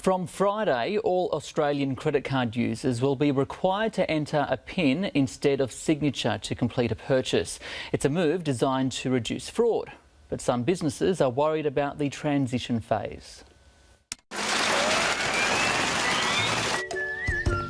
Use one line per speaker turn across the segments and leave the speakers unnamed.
From Friday, all Australian credit card users will be required to enter a PIN instead of signature to complete a purchase. It's a move designed to reduce fraud, but some businesses are worried about the transition phase.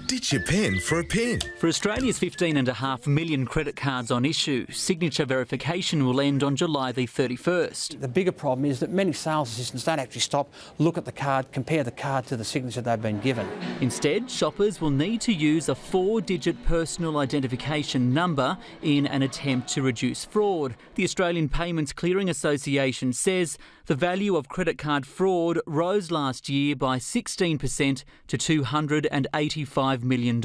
Ditch your pen for a pin.
For Australia's 15.5 million credit cards on issue, signature verification will end on July the 31st.
The bigger problem is that many sales assistants don't actually stop, look at the card, compare the card to the signature they've been given.
Instead, shoppers will need to use a 4-digit personal identification number in an attempt to reduce fraud. The Australian Payments Clearing Association says the value of credit card fraud rose last year by 16% to $285 million.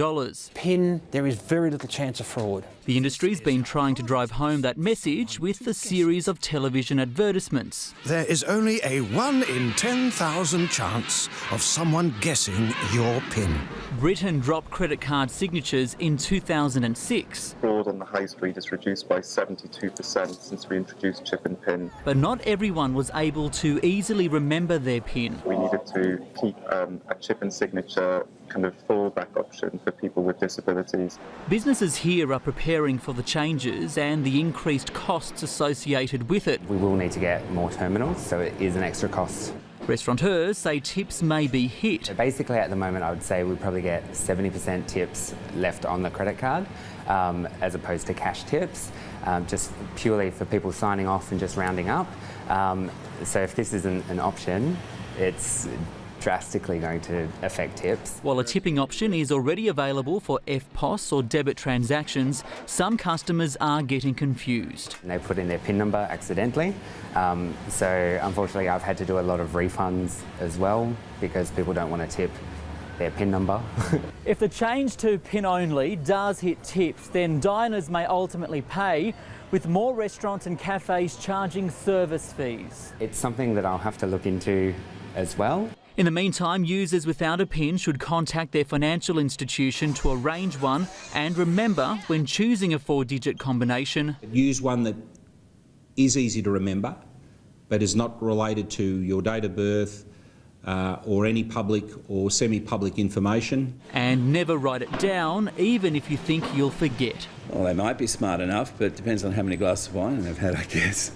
PIN, there is very little chance of fraud.
The industry's been trying to drive home that message with a series of television advertisements.
There is only a 1 in 10,000 chance of someone guessing your PIN.
Britain dropped credit card signatures in 2006.
Fraud on the high street is reduced by 72% since we introduced chip and PIN.
But not everyone was able to easily remember their PIN.
We needed to keep a chip and signature kind of fallback option for people with disabilities.
Businesses here are preparing for the changes and the increased costs associated with it.
We will need to get more terminals, so it is an extra cost.
Restaurateurs say tips may be hit.
So basically at the moment I would say we probably get 70% tips left on the credit card as opposed to cash tips, just purely for people signing off and just rounding up. So if this isn't an option, it's drastically going to affect tips.
While a tipping option is already available for EFTPOS or debit transactions, some customers are getting confused.
And they put in their PIN number accidentally, so unfortunately I've had to do a lot of refunds as well because people don't want to tip their PIN number.
If the change to PIN only does hit tips, then diners may ultimately pay, with more restaurants and cafes charging service fees.
It's something that I'll have to look into as well.
In the meantime, users without a PIN should contact their financial institution to arrange one, and remember, when choosing a 4-digit combination,
use one that is easy to remember but is not related to your date of birth or any public or semi-public information.
And never write it down, even if you think you'll forget.
Well, they might be smart enough, but it depends on how many glasses of wine they've had, I guess.